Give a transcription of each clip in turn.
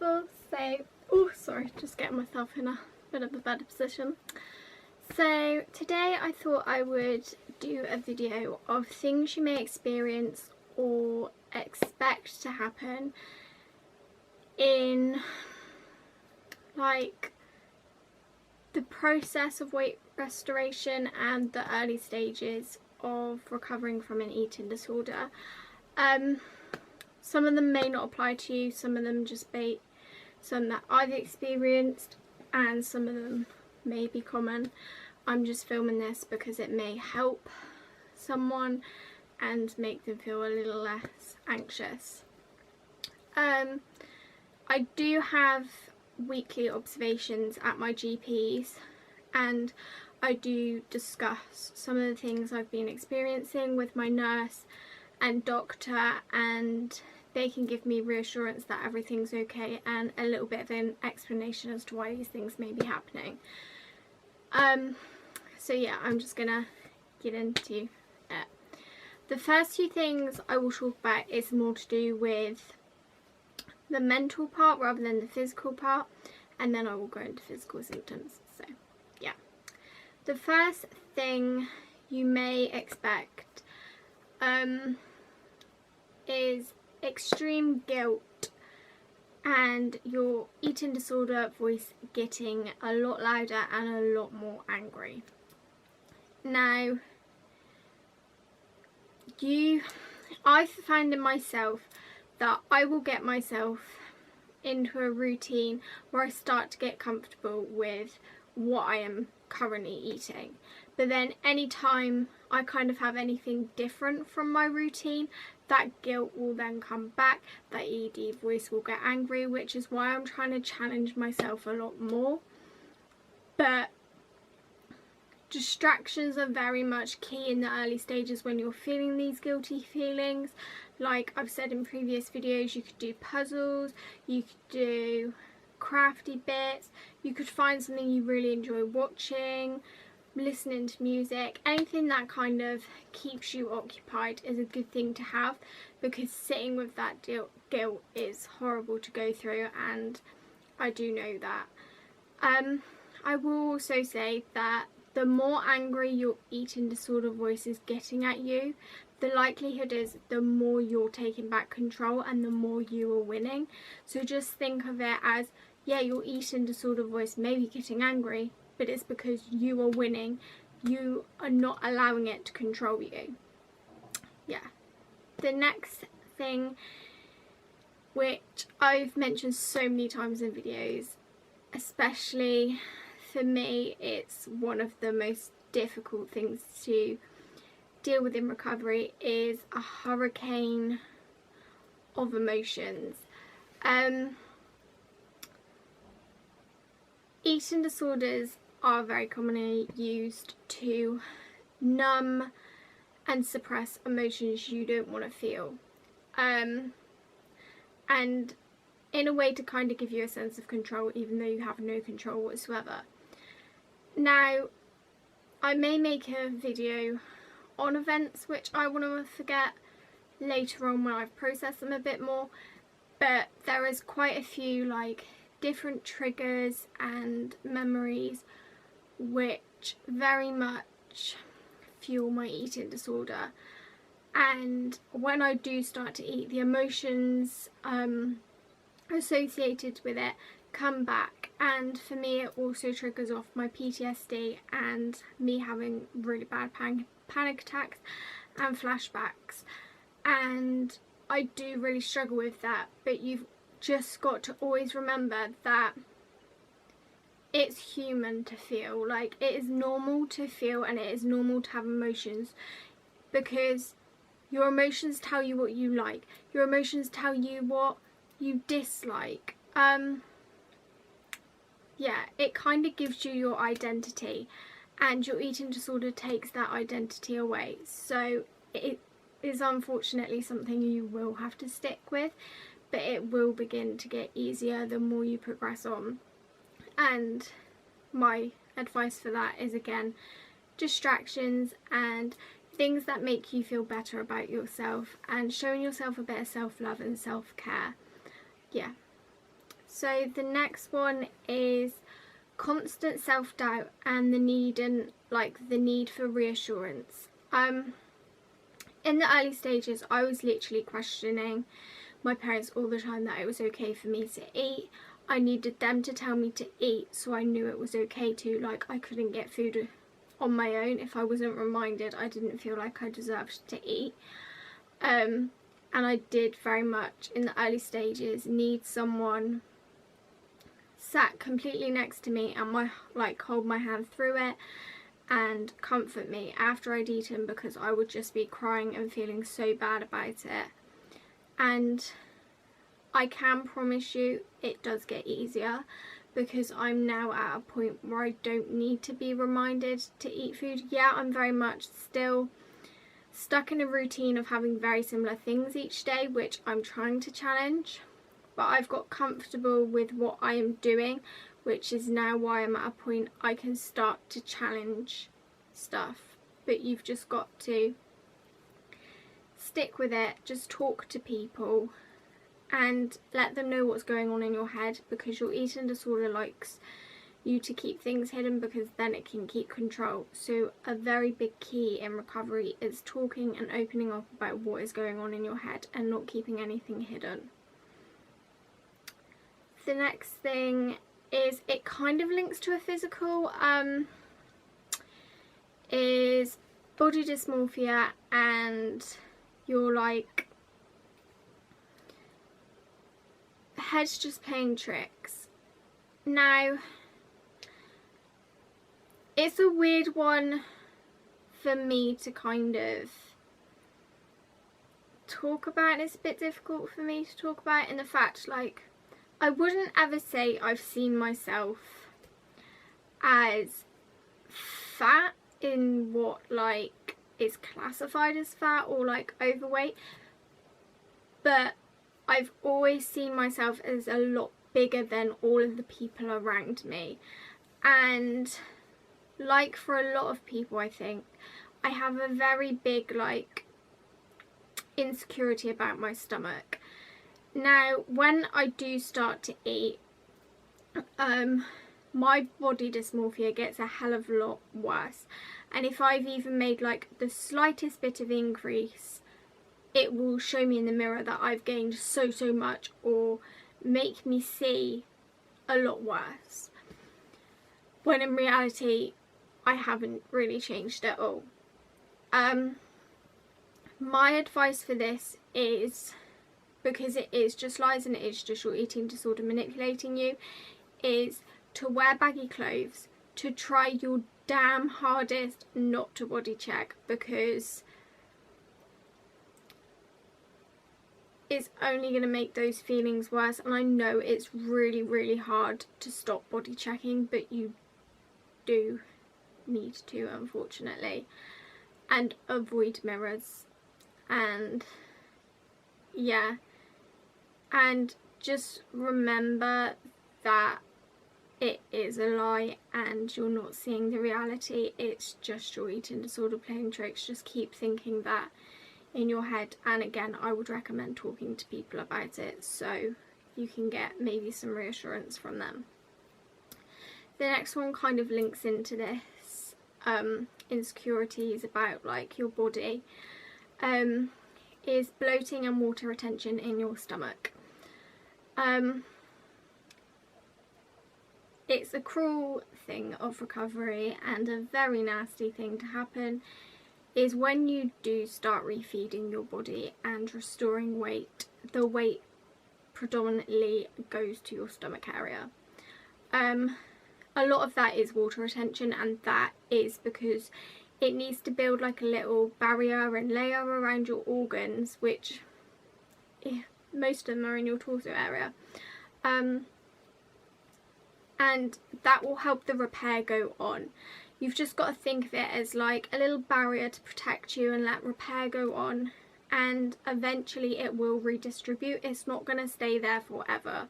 people. So, oh sorry, just getting myself in a bit of a better position. So today I thought I would do a video of things you may experience or expect to happen in like the process of weight restoration and the early stages of recovering from an eating disorder. Some of them may not apply to you, some of them just be some that I've experienced, and some of them may be common. I'm just filming this because it may help someone and make them feel a little less anxious. I do have weekly observations at my GP's, and I do discuss some of the things I've been experiencing with my nurse and doctor, and they can give me reassurance that everything's okay and a little bit of an explanation as to why these things may be happening. So yeah, I'm just gonna get into it. The first few things I will talk about is more to do with the mental part rather than the physical part, and then I will go into physical symptoms. So yeah, the first thing you may expect is extreme guilt and your eating disorder voice getting a lot louder and a lot more angry. Now, I've found in myself that I will get myself into a routine where I start to get comfortable with what I am currently eating. But then anytime I kind of have anything different from my routine, that guilt will then come back, that ED voice will get angry, which is why I'm trying to challenge myself a lot more. But distractions are very much key in the early stages when you're feeling these guilty feelings. Like I've said in previous videos, you could do puzzles, you could do crafty bits, you could find something you really enjoy watching, listening to music. Anything that kind of keeps you occupied is a good thing to have, because sitting with that guilt is horrible to go through, and I do know that. I will also say that the more angry your eating disorder voice is getting at you, the likelihood is the more you're taking back control and the more you are winning. So just think of it as, yeah, your eating disorder voice may be getting angry, but it's because you are winning. You are not allowing it to control you. Yeah. The next thing, which I've mentioned so many times in videos, especially for me, it's one of the most difficult things to deal with in recovery, is a hurricane of emotions. Eating disorders are very commonly used to numb and suppress emotions you don't want to feel, and in a way to kind of give you a sense of control even though you have no control whatsoever. Now, I may make a video on events which I want to forget later on when I've processed them a bit more, but there is quite a few like different triggers and memories which very much fuel my eating disorder, and when I do start to eat, the emotions associated with it come back, and for me it also triggers off my PTSD and me having really bad panic attacks and flashbacks, and I do really struggle with that. But you've just got to always remember that it's human to feel. Like, it is normal to feel and it is normal to have emotions, because your emotions tell you what you like, your emotions tell you what you dislike. Yeah, it kind of gives you your identity, and your eating disorder takes that identity away. So it is unfortunately something you will have to stick with, but it will begin to get easier the more you progress on. And my advice for that is, again, distractions and things that make you feel better about yourself, and showing yourself a bit of self-love and self-care. Yeah. So the next one is constant self-doubt and the need for reassurance. In the early stages, I was literally questioning my parents all the time that it was okay for me to eat. I needed them to tell me to eat so I knew it was okay to. Like, I couldn't get food on my own. If I wasn't reminded, I didn't feel like I deserved to eat. And I did very much in the early stages need someone sat completely next to me and hold my hand through it and comfort me after I'd eaten, because I would just be crying and feeling so bad about it. And I can promise you it does get easier, because I'm now at a point where I don't need to be reminded to eat food. Yeah, I'm very much still stuck in a routine of having very similar things each day, which I'm trying to challenge, but I've got comfortable with what I am doing, which is now why I'm at a point I can start to challenge stuff. But you've just got to stick with it, just talk to people and let them know what's going on in your head, because your eating disorder likes you to keep things hidden, because then it can keep control. So a very big key in recovery is talking and opening up about what is going on in your head and not keeping anything hidden. The next thing is, it kind of links to a physical, is body dysmorphia, and you're like, head's just playing tricks. Now, it's a weird one for me to kind of talk about. It's a bit difficult for me to talk about, in the fact, like, I wouldn't ever say I've seen myself as fat in what like is classified as fat or like overweight, but I've always seen myself as a lot bigger than all of the people around me. And like for a lot of people, I think I have a very big like insecurity about my stomach. Now, when I do start to eat, my body dysmorphia gets a hell of a lot worse. And if I've even made like the slightest bit of increase, it will show me in the mirror that I've gained so much, or make me see a lot worse, when in reality I haven't really changed at all. My advice for this is, because it is just lies and it is just your eating disorder manipulating you, is to wear baggy clothes, to try your damn hardest not to body check, because it's only going to make those feelings worse. And I know it's really hard to stop body checking, but you do need to, unfortunately. And avoid mirrors, and yeah, and just remember that it is a lie and you're not seeing the reality. It's just your eating disorder playing tricks. Just keep thinking that in your head, and again, I would recommend talking to people about it so you can get maybe some reassurance from them. The next one kind of links into this, insecurities about like your body, is bloating and water retention in your stomach. It's a cruel thing of recovery, and a very nasty thing to happen is when you do start refeeding your body and restoring weight, the weight predominantly goes to your stomach area. A lot of that is water retention, and that is because it needs to build like a little barrier and layer around your organs, which most of them are in your torso area. And that will help the repair go on. You've just got to think of it as like a little barrier to protect you and let repair go on, and eventually it will redistribute. It's not going to stay there forever.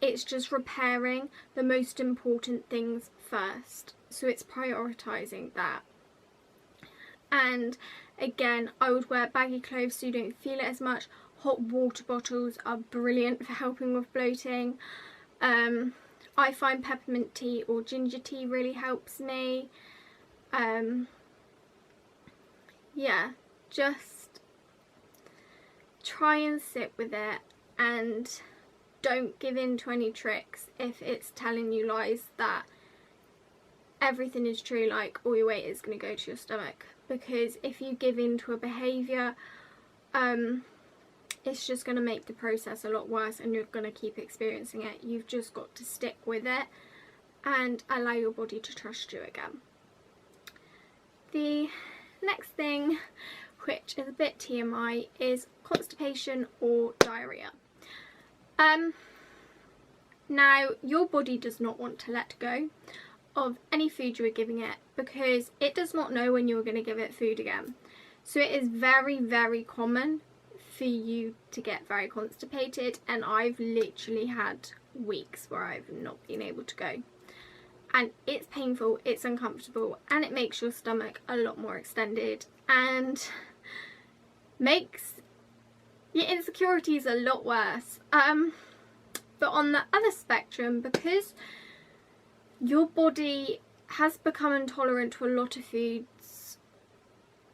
It's just repairing the most important things first. So it's prioritising that. And again, I would wear baggy clothes so you don't feel it as much. Hot water bottles are brilliant for helping with bloating. I find peppermint tea or ginger tea really helps me. Yeah, just try and sit with it and don't give in to any tricks if it's telling you lies that everything is true, like all your weight is going to go to your stomach. Because if you give in to a behaviour, it's just going to make the process a lot worse and you're going to keep experiencing it. You've just got to stick with it and allow your body to trust you again. The next thing, which is a bit TMI, is constipation or diarrhea. Now, your body does not want to let go of any food you are giving it because it does not know when you are going to give it food again. So it is very, very common for you to get very constipated, and I've literally had weeks where I've not been able to go. And it's painful, it's uncomfortable, and it makes your stomach a lot more extended and makes your insecurities a lot worse. But on the other spectrum, because your body has become intolerant to a lot of foods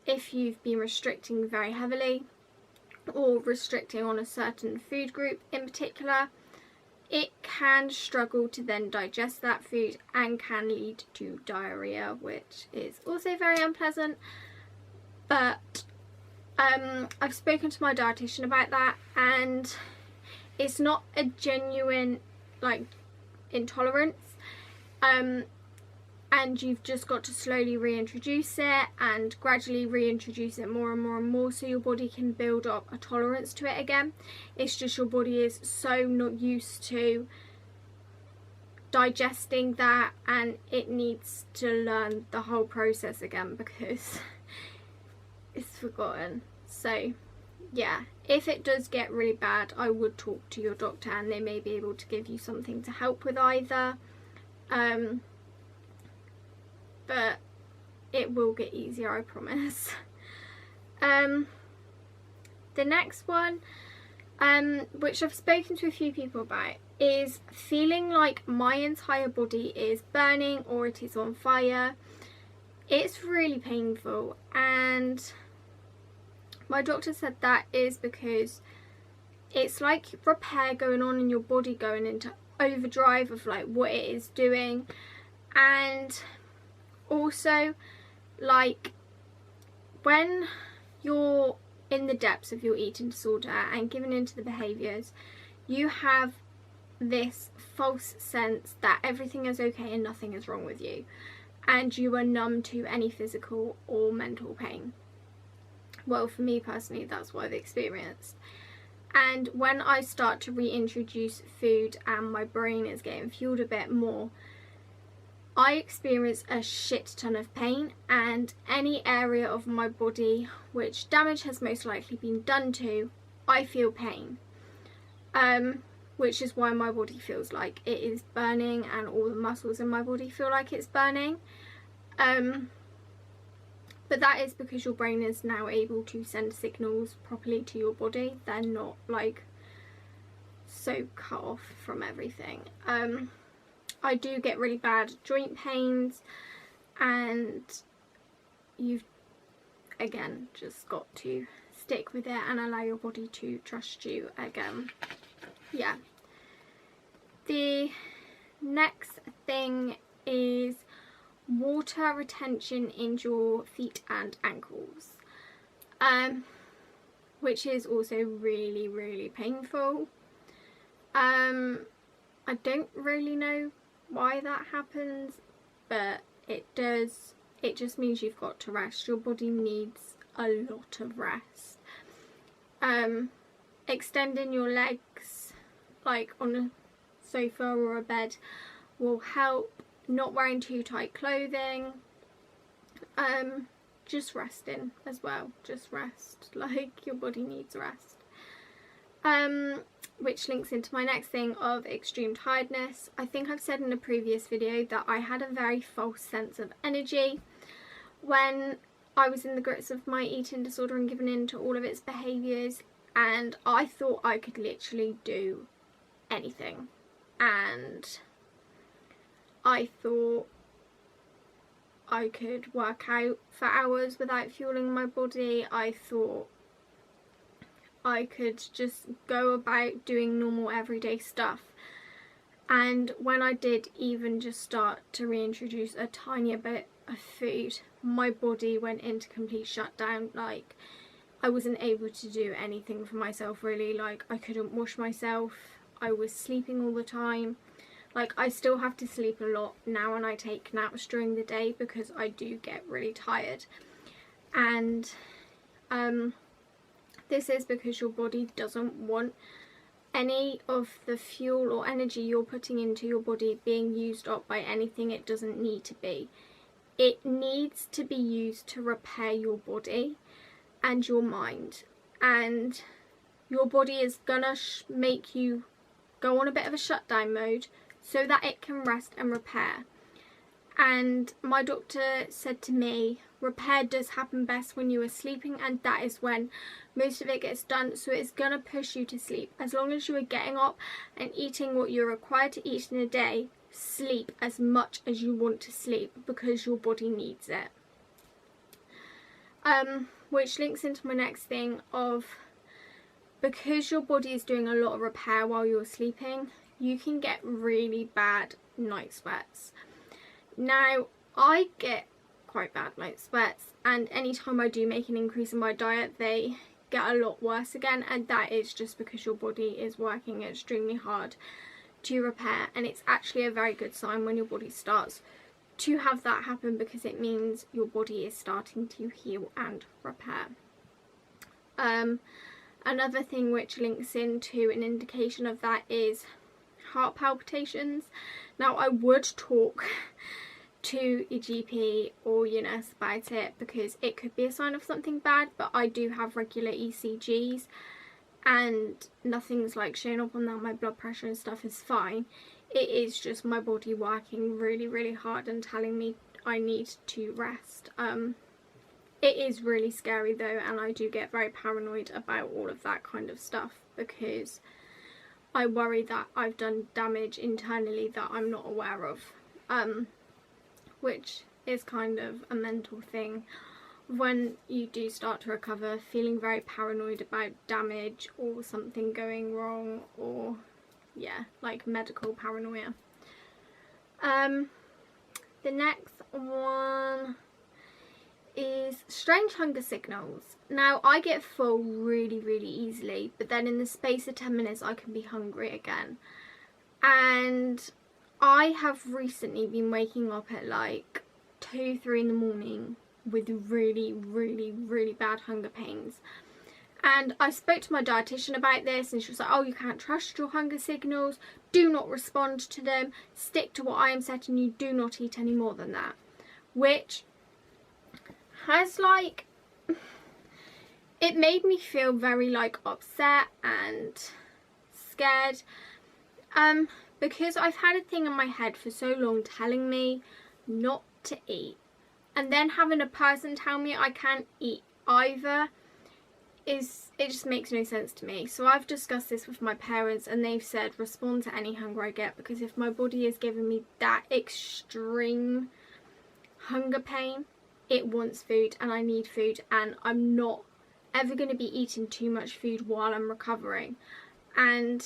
if you've been restricting very heavily or restricting on a certain food group in particular, it can struggle to then digest that food and can lead to diarrhea, which is also very unpleasant. But I've spoken to my dietitian about that, and it's not a genuine like intolerance, and you've just got to slowly reintroduce it and gradually reintroduce it more and more and more so your body can build up a tolerance to it again. It's just your body is so not used to digesting that, and it needs to learn the whole process again because it's forgotten. So yeah, if it does get really bad, I would talk to your doctor and they may be able to give you something to help with either. But it will get easier, I promise. The next one, which I've spoken to a few people about, is feeling like my entire body is burning or it is on fire. It's really painful, and my doctor said that is because it's like repair going on in your body, going into overdrive of like what it is doing. And also, like, when you're in the depths of your eating disorder and giving into the behaviours, you have this false sense that everything is okay and nothing is wrong with you, and you are numb to any physical or mental pain. Well, for me personally, that's what I've experienced. And when I start to reintroduce food and my brain is getting fueled a bit more, I experience a shit ton of pain, and any area of my body which damage has most likely been done to, I feel pain. Which is why my body feels like it is burning and all the muscles in my body feel like it's burning. But that is because your brain is now able to send signals properly to your body. They're not like so cut off from everything. I do get really bad joint pains, and you've again just got to stick with it and allow your body to trust you again. Yeah. The next thing is water retention in your feet and ankles, which is also really, really painful. I don't really know why that happens, but it does. It just means you've got to rest. Your body needs a lot of rest. Extending your legs like on a sofa or a bed will help. Not wearing too tight clothing, just resting as well. Just rest, like your body needs rest. Which links into my next thing of extreme tiredness. I think I've said in a previous video that I had a very false sense of energy when I was in the grips of my eating disorder and given in to all of its behaviours, and I thought I could literally do anything. and I thought I could work out for hours without fueling my body. I thought I could just go about doing normal everyday stuff. And when I did even just start to reintroduce a tiny bit of food, my body went into complete shutdown. Like, I wasn't able to do anything for myself really. Like, I couldn't wash myself, I was sleeping all the time. Like, I still have to sleep a lot now, and I take naps during the day because I do get really tired. And this is because your body doesn't want any of the fuel or energy you're putting into your body being used up by anything it doesn't need to be. It needs to be used to repair your body and your mind. And your body is gonna make you go on a bit of a shutdown mode so that it can rest and repair. And my doctor said to me, repair does happen best when you are sleeping, and that is when most of it gets done. So it's gonna push you to sleep. As long as you are getting up and eating what you're required to eat in a day, sleep as much as you want to sleep because your body needs it. Which links into my next thing of, because your body is doing a lot of repair while you're sleeping, you can get really bad night sweats. Now, I get quite bad night sweats, and anytime I do make an increase in my diet, they get a lot worse again, and that is just because your body is working extremely hard to repair. And it's actually a very good sign when your body starts to have that happen, because it means your body is starting to heal and repair. Another thing which links into an indication of that is heart palpitations. Now, I would talk to your GP or your nurse about it because it could be a sign of something bad, but I do have regular ECGs and nothing's like showing up on that. My blood pressure and stuff is fine. It is just my body working really, really hard and telling me I need to rest. It is really scary though, and I do get very paranoid about all of that kind of stuff because I worry that I've done damage internally that I'm not aware of, which is kind of a mental thing. When you do start to recover, feeling very paranoid about damage or something going wrong, or yeah, like medical paranoia. The next one is strange hunger signals. Now, I get full really, really easily, but then in the space of 10 minutes I can be hungry again. And I have recently been waking up at like 2-3 in the morning with really, really, really bad hunger pains. And I spoke to my dietitian about this, and she was like, oh, you can't trust your hunger signals, do not respond to them, stick to what I am setting you, do not eat any more than that. Which has like, it made me feel very like upset and scared, because I've had a thing in my head for so long telling me not to eat, and then having a person tell me I can't eat either, it just makes no sense to me. So I've discussed this with my parents, and they've said respond to any hunger I get, because if my body is giving me that extreme hunger pain, it wants food and I need food, and I'm not ever going to be eating too much food while I'm recovering. And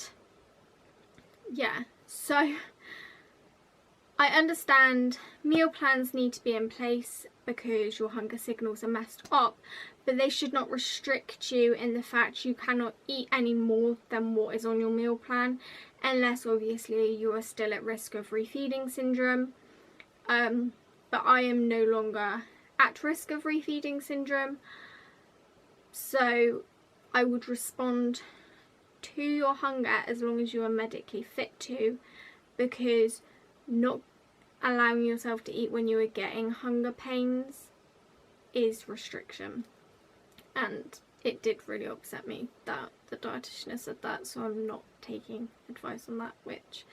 yeah, so I understand meal plans need to be in place because your hunger signals are messed up, but they should not restrict you in the fact you cannot eat any more than what is on your meal plan, unless obviously you are still at risk of refeeding syndrome. But I am no longer at risk of refeeding syndrome, so I would respond to your hunger as long as you are medically fit to, because not allowing yourself to eat when you are getting hunger pains is restriction. And it did really upset me that the dietitian said that, so I'm not taking advice on that, which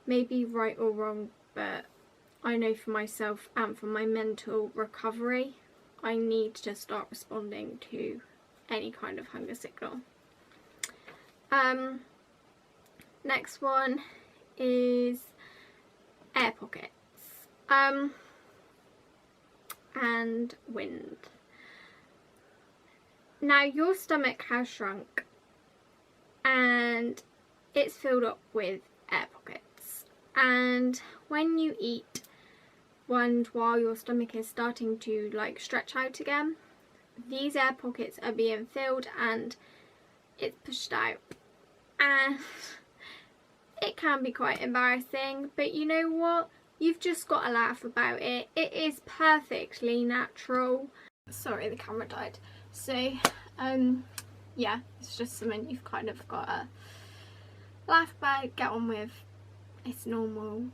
may be right or wrong, but I know for myself and for my mental recovery, I need to start responding to any kind of hunger signal. Next one is air pockets and wind. Now your stomach has shrunk and it's filled up with air pockets, and when you eat and while your stomach is starting to like stretch out again, these air pockets are being filled and it's pushed out, and it can be quite embarrassing, but you know what, you've just got to laugh about it. It is perfectly natural. Sorry, the camera died. So yeah, it's just something you've kind of got to laugh about, get on with. It's normal,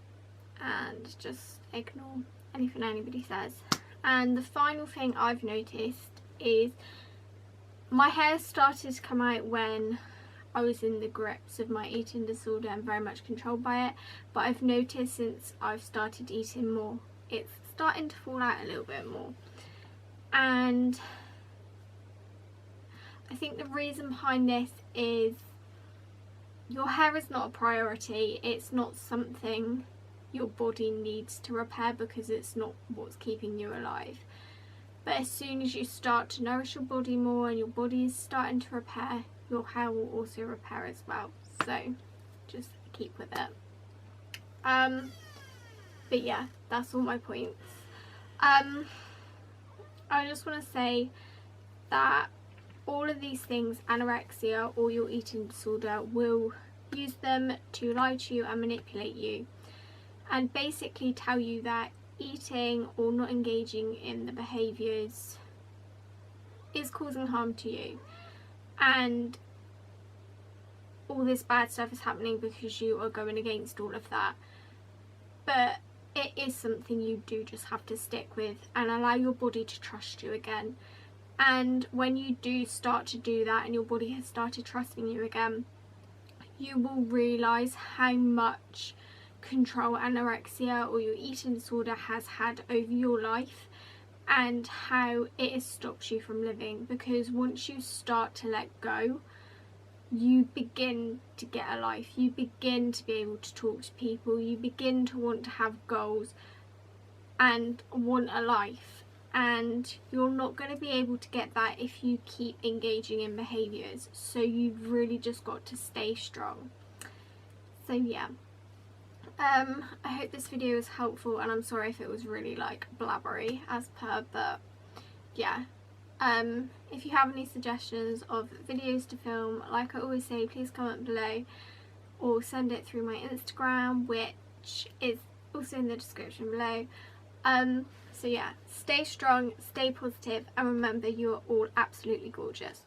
and just ignore anything anybody says. And the final thing I've noticed is my hair started to come out when I was in the grips of my eating disorder and very much controlled by it, but I've noticed since I've started eating more, it's starting to fall out a little bit more. And I think the reason behind this is your hair is not a priority. It's not something your body needs to repair because it's not what's keeping you alive. But as soon as you start to nourish your body more and your body is starting to repair, your hair will also repair as well. So just keep with it. But yeah, that's all my points. I just want to say that all of these things, anorexia or your eating disorder, will use them to lie to you and manipulate you and basically tell you that eating or not engaging in the behaviours is causing harm to you, and all this bad stuff is happening because you are going against all of that. But it is something you do just have to stick with and allow your body to trust you again. And when you do start to do that and your body has started trusting you again, you will realise how much control anorexia or your eating disorder has had over your life and how it has stopped you from living. Because once you start to let go, you begin to get a life, you begin to be able to talk to people, you begin to want to have goals and want a life, and you're not going to be able to get that if you keep engaging in behaviours. So you've really just got to stay strong. So yeah, I hope this video was helpful, and I'm sorry if it was really like blabbery as per, but yeah. If you have any suggestions of videos to film, like I always say, please comment below or send it through my Instagram, which is also in the description below. So yeah, stay strong, stay positive, and remember, you are all absolutely gorgeous.